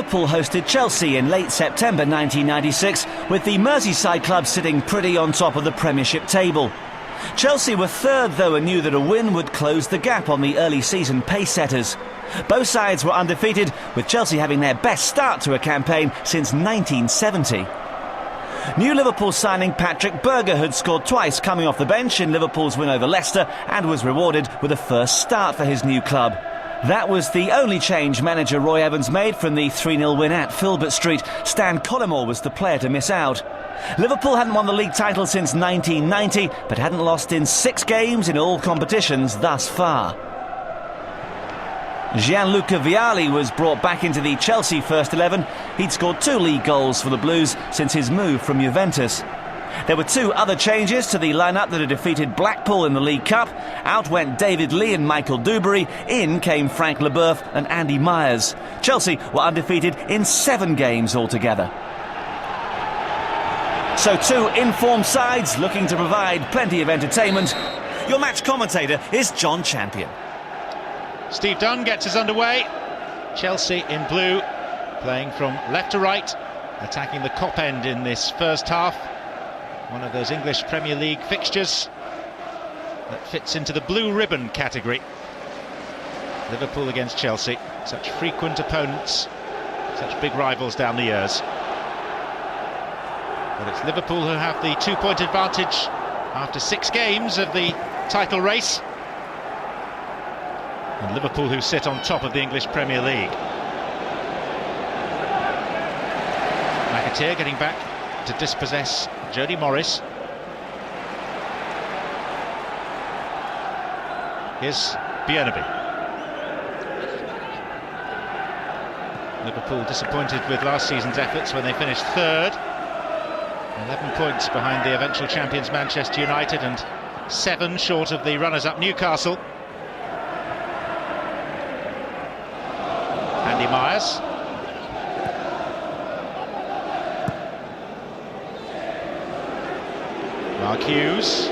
Liverpool hosted Chelsea in late September 1996, with the Merseyside club sitting pretty on top of the Premiership table. Chelsea were third, though, and knew that a win would close the gap on the early season pace-setters. Both sides were undefeated, with Chelsea having their best start to a campaign since 1970. New Liverpool signing Patrik Berger had scored twice coming off the bench in Liverpool's win over Leicester and was rewarded with a first start for his new club. That was the only change manager Roy Evans made from the 3-0 win at Filbert Street. Stan Collymore was the player to miss out. Liverpool hadn't won the league title since 1990, but hadn't lost in 6 games in all competitions thus far. Gianluca Viali was brought back into the Chelsea first 11. He'd scored 2 league goals for the Blues since his move from Juventus. There were 2 other changes to the lineup that had defeated Blackpool in the League Cup. Out went David Lee and Micheal Duberry. In came Franck Laboueuf and Andy Myers. Chelsea were undefeated in 7 games altogether. So 2 informed sides looking to provide plenty of entertainment. Your match commentator is John Champion. Steve Dunn gets us underway. Chelsea in blue, playing from left to right, attacking the Kop end in this first half. One of those English Premier League fixtures that fits into the blue ribbon category. Liverpool against Chelsea, such frequent opponents, such big rivals down the years. But it's Liverpool who have the 2-point advantage after 6 games of the title race. And Liverpool who sit on top of the English Premier League. McAteer getting back to dispossess Jody Morris. Here's Bjornebye. Liverpool disappointed with last season's efforts when they finished third. 11 points behind the eventual champions Manchester United and 7 short of the runners-up Newcastle. Andy Myers. Hughes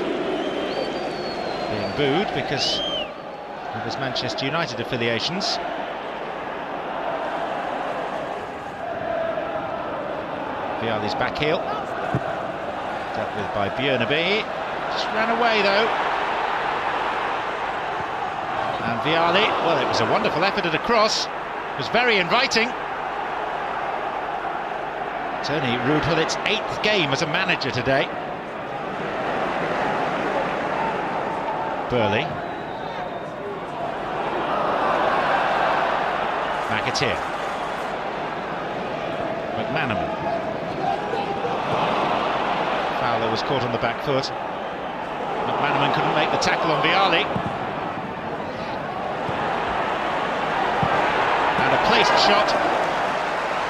being booed because of his Manchester United affiliations. Viali's back heel, dealt with by Bjornebye, just ran away though. And Viali, well, it was a wonderful effort at a cross, it was very inviting. It's only Ruud Gullit's 8th game as a manager today. Burley. McAteer. McManaman. Fowler was caught on the back foot. McManaman couldn't make the tackle on Viali. And a placed shot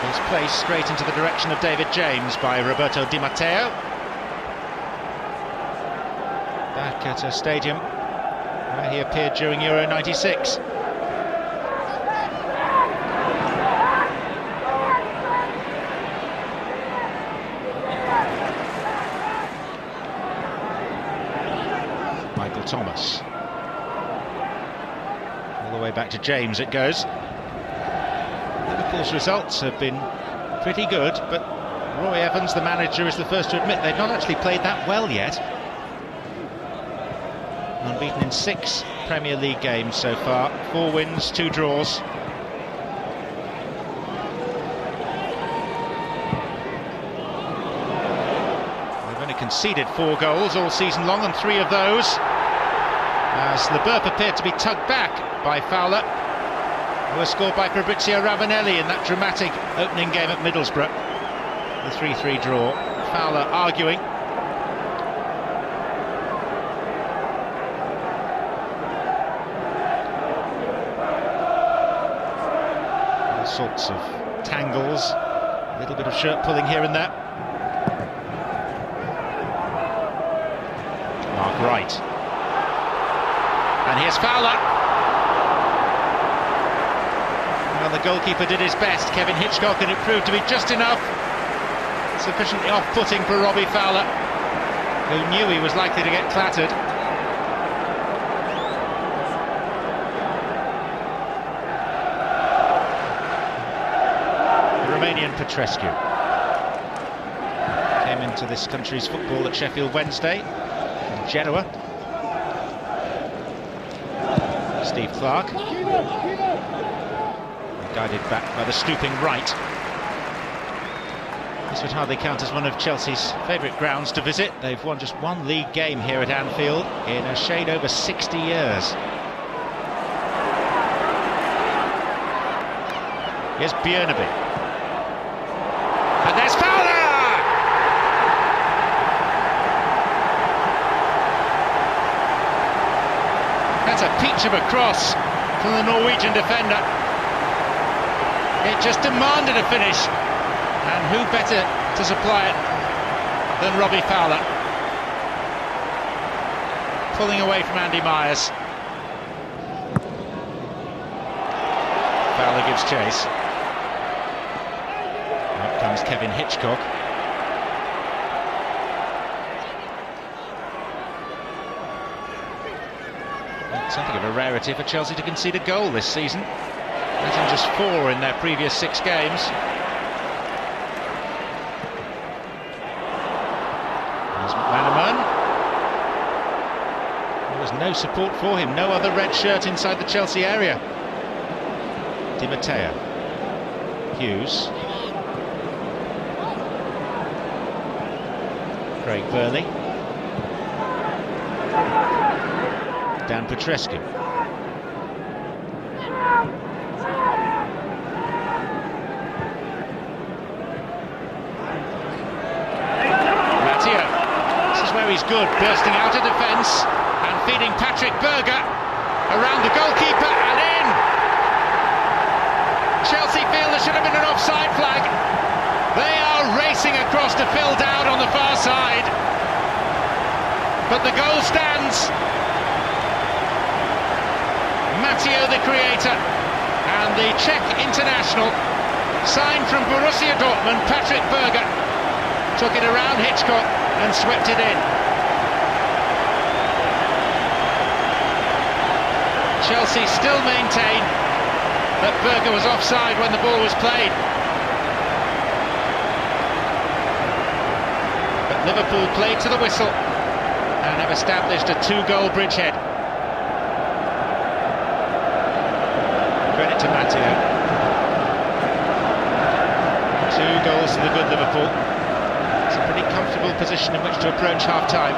is placed straight into the direction of David James by Roberto Di Matteo. Back at a stadium where he appeared during Euro 96. Micheal Thomas. All the way back to James it goes. Liverpool's results have been pretty good, but Roy Evans, the manager, is the first to admit they've not actually played that well yet. Unbeaten in 6 Premier League games so far, 4 wins, 2 draws. They've only conceded 4 goals all season long, and 3 of those, as Laboeuf appeared to be tugged back by Fowler, who was scored by Fabrizio Ravanelli in that dramatic opening game at Middlesbrough. The 3-3 draw. Fowler arguing. Sorts of tangles, a little bit of shirt pulling here and there. Wright. And here's Fowler. Well, the goalkeeper did his best, Kevin Hitchcock, and it proved to be just enough. Sufficiently off-putting for Robbie Fowler, who knew he was likely to get clattered. Romanian Petrescu. Came into this country's football at Sheffield Wednesday, in Genoa. Steve Clarke, guided back by the stooping Wright. This would hardly count as one of Chelsea's favourite grounds to visit. They've won just one league game here at Anfield in a shade over 60 years. Here's Bjornebye. And there's Fowler! That's a peach of a cross from the Norwegian defender. It just demanded a finish. And who better to supply it than Robbie Fowler? Pulling away from Andy Myers. Fowler gives chase. Up comes Kevin Hitchcock. Something of a rarity for Chelsea to concede a goal this season. That's in just 4 in their previous 6 games. There's McManaman. There was no support for him, no other red shirt inside the Chelsea area. Di Matteo. Hughes. Burley. Dan Petrescu. Matteo. This is where he's good, bursting out of defence and feeding Patrik Berger around the goalkeeper and in. Chelsea feel there should have been an offside flag. They are racing across to Phil Dowd on the far side. But the goal stands. Matteo, the creator, and the Czech international, signed from Borussia Dortmund, Patrik Berger, took it around Hitchcock and swept it in. Chelsea still maintain that Berger was offside when the ball was played. But Liverpool played to the whistle and have established a 2-goal bridgehead. Credit to Matteo. 2 goals to the good Liverpool. It's a pretty comfortable position in which to approach half-time.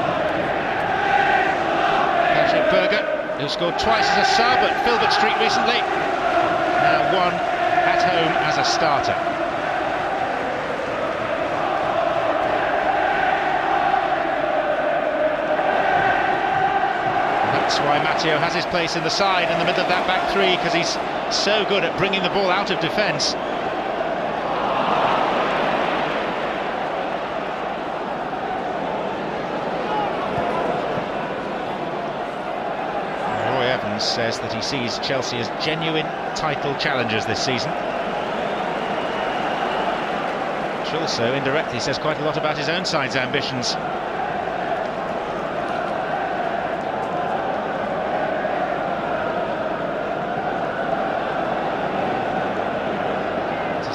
Patrik Berger, who scored twice as a sub at Filbert Street recently, now 1 at home as a starter. That's why Matteo has his place in the side in the middle of that back 3, because he's so good at bringing the ball out of defence. Roy Evans says that he sees Chelsea as genuine title challengers this season, which also indirectly says quite a lot about his own side's ambitions.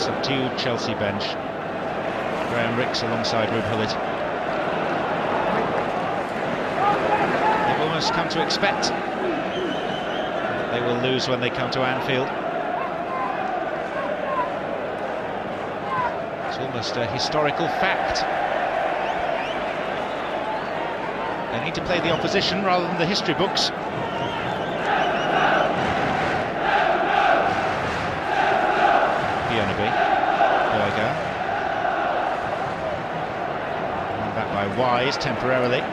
Subdued Chelsea bench. Graham Ricks alongside Rube Hullet. They've almost come to expect that they will lose when they come to Anfield. It's almost a historical fact. They need to play the opposition rather than the history books. Bjornebye. Berger. And back by Wise temporarily.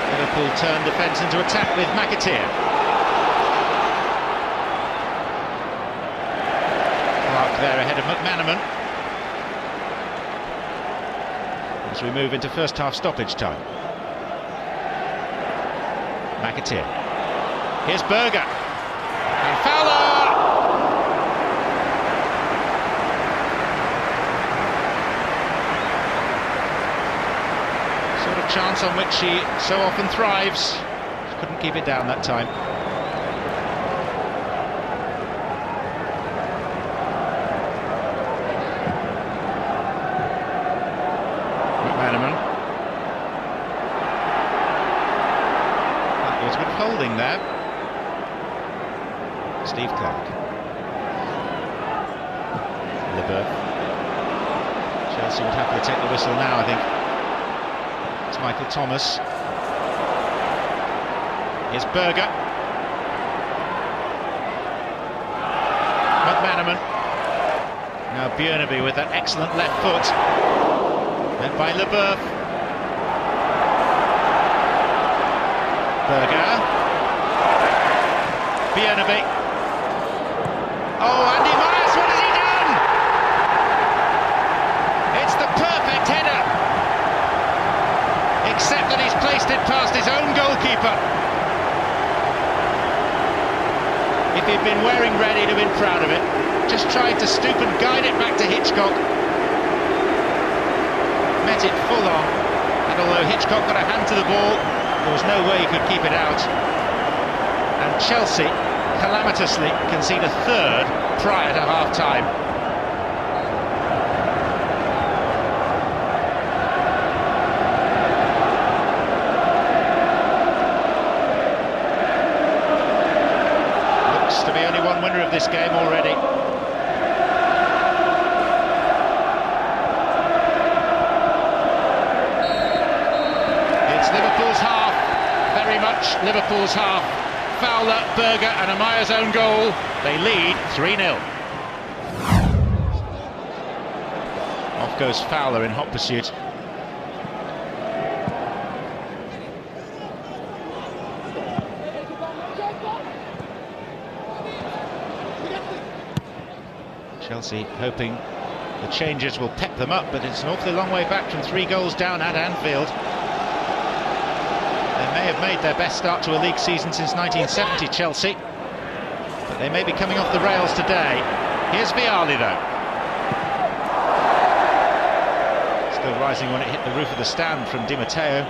Liverpool turn defence into attack with McAteer. Clarke there ahead of McManaman. As we move into first half stoppage time. McAteer. Here's Berger. And Fowler! Sort of chance on which he so often thrives. Couldn't keep it down that time. Steve Clarke. Laboeuf. Chelsea would happily take the whistle now, I think. It's Micheal Thomas. Here's Berger. McManaman. Now Bjornebye with that excellent left foot. Led by Laboeuf. Berger. Bjornebye. Oh, Andy Myers, what has he done? It's the perfect header. Except that he's placed it past his own goalkeeper. If he'd been wearing red, he'd have been proud of it. Just tried to stoop and guide it back to Hitchcock. Met it full on, and although Hitchcock got a hand to the ball, there was no way he could keep it out. And Chelsea calamitously concede a third prior to half-time. Looks to be only one winner of this game already. Liverpool's half, very much Liverpool's half. Fowler, Berger and Amaya's own goal. They lead 3-0. Off goes Fowler in hot pursuit. Chelsea hoping the changes will pep them up, but it's an awfully long way back from 3 goals down at Anfield. They may have made their best start to a league season since 1970, Chelsea, but they may be coming off the rails today. Here's Viali, though. Still rising when it hit the roof of the stand from Di Matteo.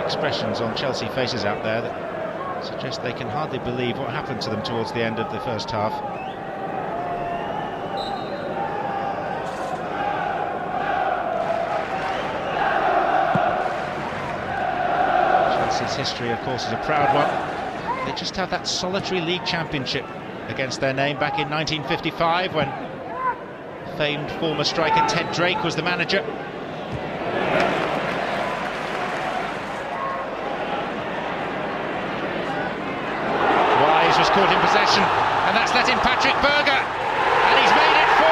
Expressions on Chelsea faces out there that suggest they can hardly believe what happened to them towards the end of the first half. Chelsea's history, of course, is a proud one. They just had that solitary league championship against their name back in 1955 when famed former striker Ted Drake was the manager. Was caught in possession, and that's let in Patrik Berger, and he's made it 4.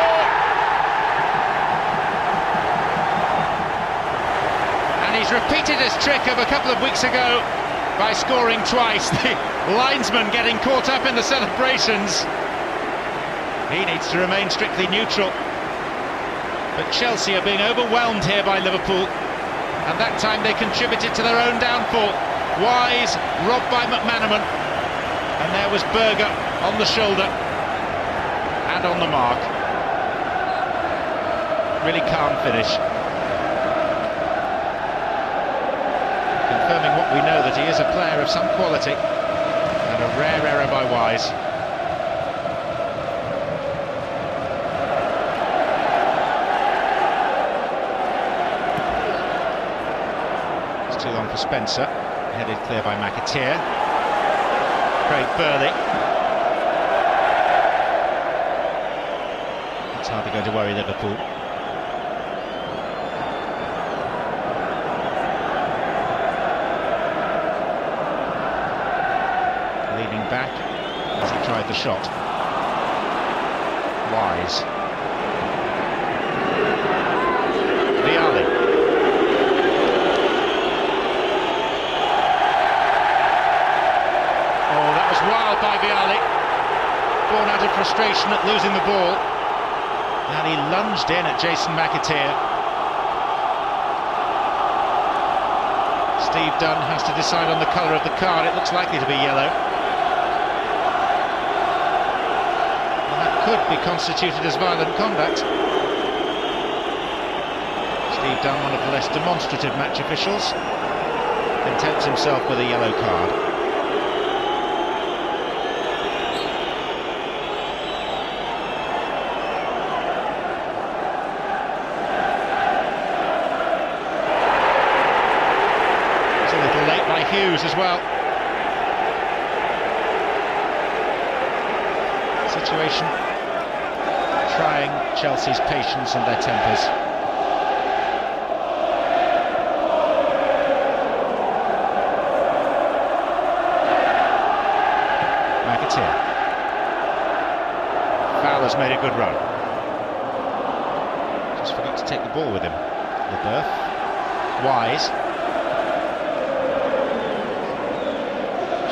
And he's repeated his trick of a couple of weeks ago by scoring twice. The linesman getting caught up in the celebrations. He needs to remain strictly neutral. But Chelsea are being overwhelmed here by Liverpool, and that time they contributed to their own downfall. Wise robbed by McManaman. And there was Berger on the shoulder and on the mark. Really calm finish. Confirming what we know, that he is a player of some quality. And a rare error by Wise. It's too long for Spencer. Headed clear by McAteer. Burley. It's hardly going to worry Liverpool. Leaning back as he tried the shot. Wise. Viali. Wild by Viali, born out of frustration at losing the ball, and he lunged in at Jason McAteer. Steve Dunn has to decide on the colour of the card. It looks likely to be yellow, and that could be constituted as violent conduct. Steve Dunn, one of the less demonstrative match officials, contents himself with a yellow card. Hughes as well. Situation trying Chelsea's patience and their tempers. McAteer. Fowler's made a good run. Just forgot to take the ball with him. Laboeuf. Wise.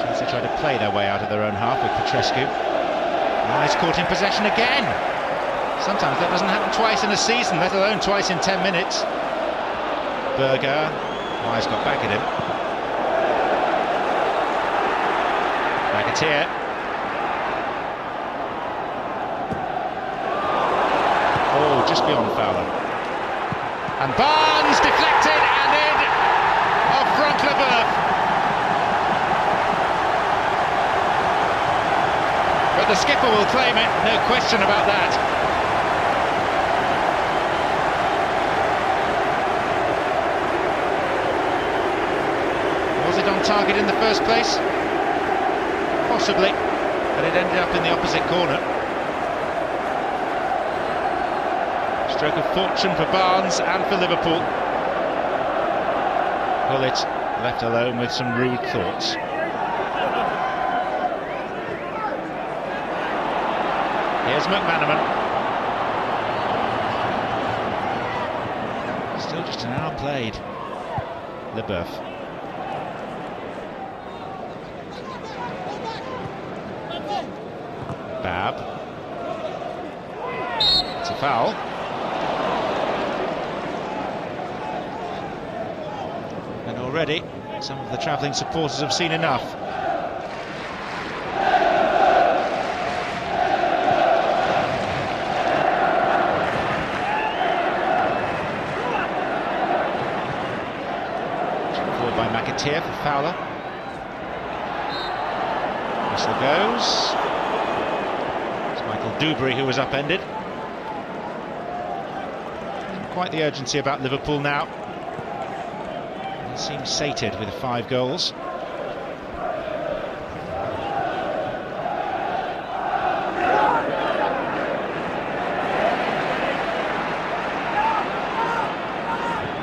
Chelsea try to play their way out of their own half with Petrescu. Wise caught in possession again. Sometimes that doesn't happen twice in a season, let alone twice in 10 minutes. Berger. Wise got back at him. McAteer. Oh, just beyond Fowler. And Barnes deflected and in of Franck Laboueuf. But the skipper will claim it, no question about that. Was it on target in the first place? Possibly, but it ended up in the opposite corner. Stroke of fortune for Barnes and for Liverpool. Gullit left alone with some rude thoughts. Here's McManaman. Still just an hour played. Laboeuf. Babb. It's a foul. And already some of the travelling supporters have seen enough. By McAteer for Fowler. Whistle goes. It's Micheal Duberry who was upended. Quite the urgency about Liverpool now. They seem sated with 5 goals.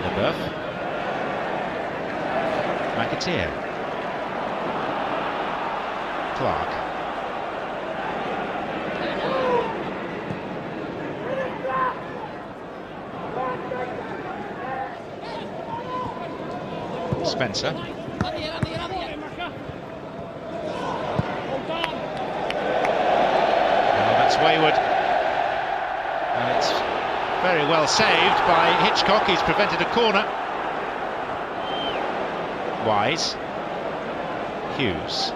Laboeuf. McAteer. Clarke. Spencer. Oh, that's wayward. And it's very well saved by Hitchcock. He's prevented a corner. Wise. Hughes.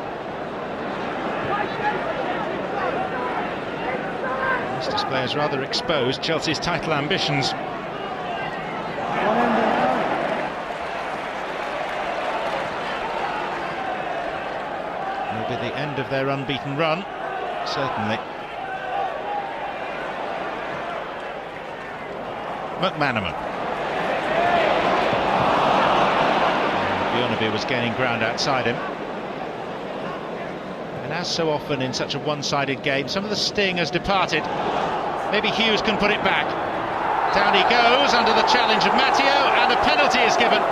This display has rather exposed Chelsea's title ambitions. Will be the end of their unbeaten run, certainly. McManaman. Bjornebye was gaining ground outside him. And as so often in such a one-sided game, some of the sting has departed. Maybe Hughes can put it back. Down he goes under the challenge of Matteo, and a penalty is given.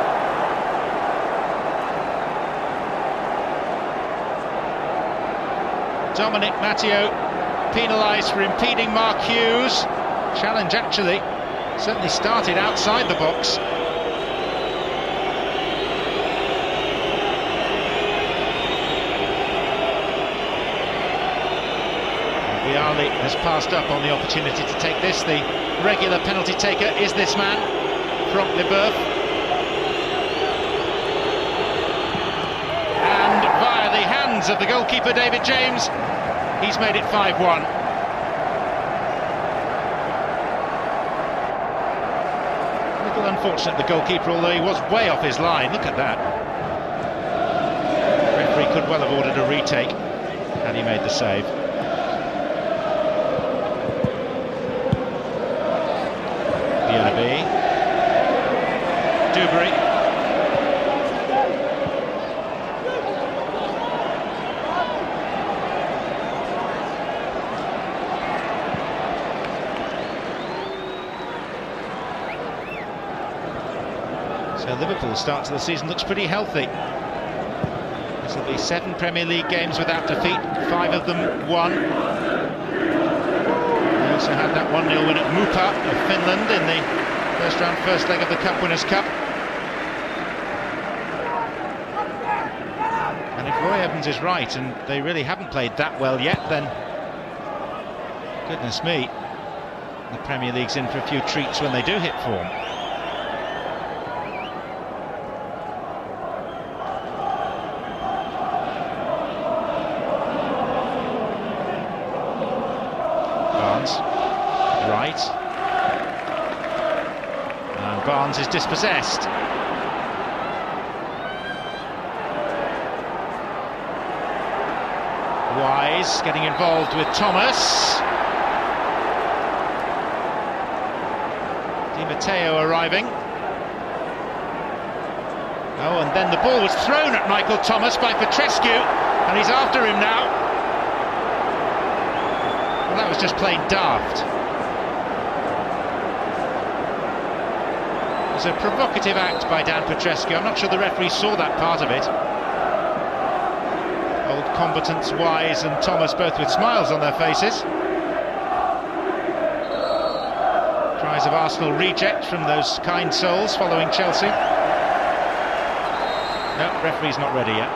Dominic Matteo penalised for impeding Mark Hughes. Challenge actually certainly started outside the box. Viali has passed up on the opportunity to take this. The regular penalty taker is this man, Franck Laboueuf. And via the hands of the goalkeeper David James, he's made it 5-1. A little unfortunate, the goalkeeper, although he was way off his line. Look at that. The referee could well have ordered a retake had he made the save. Bjornebye. Duberry. So Liverpool's start to the season looks pretty healthy. This will be 7 Premier League games without defeat, 5 of them won. They also had that 1-0 win at Mupa of Finland in the first leg of the Cup Winners' Cup. And if Roy Evans is right and they really haven't played that well yet, then goodness me, the Premier League's in for a few treats when they do hit form. Wright, and Barnes is dispossessed. Wise getting involved with Thomas. Di Matteo arriving. Oh, and then the ball was thrown at Micheal Thomas by Petrescu, and he's after him now. Well, that was just plain daft. It was a provocative act by Dan Petrescu. I'm not sure the referee saw that part of it. Old combatants Wise and Thomas both with smiles on their faces. Cries of Arsenal reject from those kind souls following Chelsea. No, referee's not ready yet.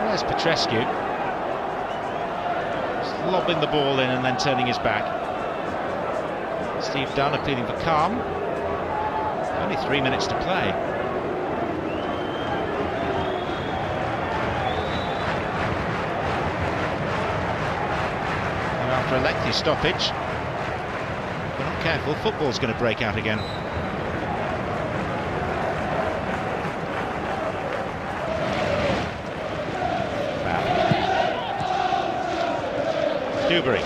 There's Petrescu. Just lobbing the ball in and then turning his back. Steve Dunn appealing for calm. Only 3 minutes to play. And after a lengthy stoppage, if we're not careful, football's going to break out again. Babb. Duberry.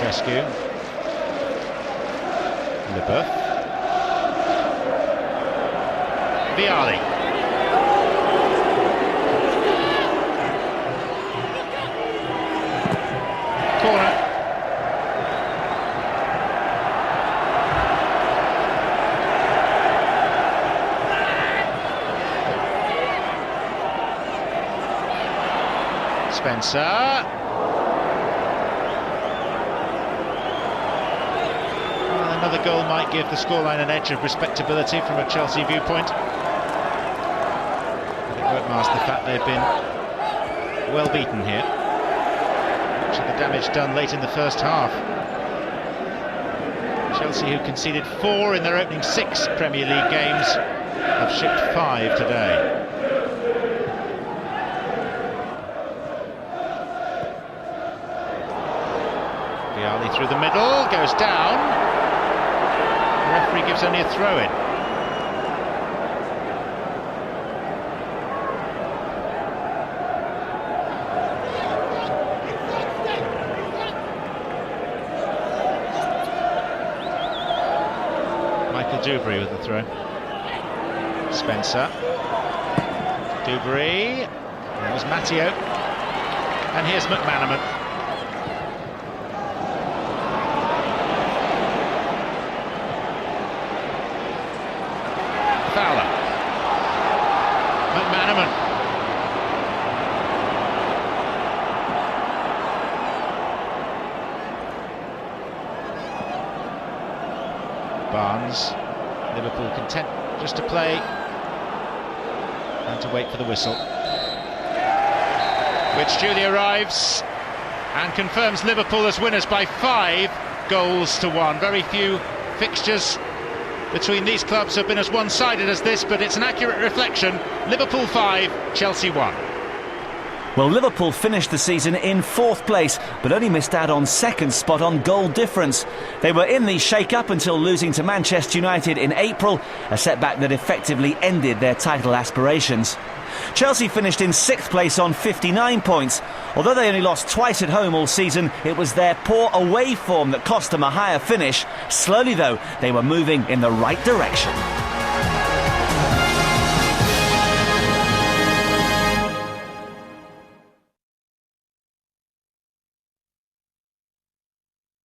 Petrescu. Laboeuf. Viali. Corner. Spencer. Another goal might give the scoreline an edge of respectability from a Chelsea viewpoint. But it won't mask the fact they've been well beaten here. Much of the damage done late in the first half. Chelsea, who conceded 4 in their opening 6 Premier League games, have shipped 5 today. Viali through the middle, goes down. The referee gives only a throw-in. Micheal Duberry with the throw. Spencer. Duberry. There was Matteo. And here's McManaman. Fowler. McManaman. Barnes. Liverpool content just to play and to wait for the whistle. Which duly arrives and confirms Liverpool as winners by 5 goals to 1. Very few fixtures between these clubs have been as one-sided as this, but it's an accurate reflection. Liverpool 5, Chelsea 1. Well, Liverpool finished the season in 4th place, but only missed out on 2nd spot on goal difference. They were in the shake-up until losing to Manchester United in April, a setback that effectively ended their title aspirations. Chelsea finished in 6th place on 59 points. Although they only lost twice at home all season, it was their poor away form that cost them a higher finish. Slowly, though, they were moving in the right direction.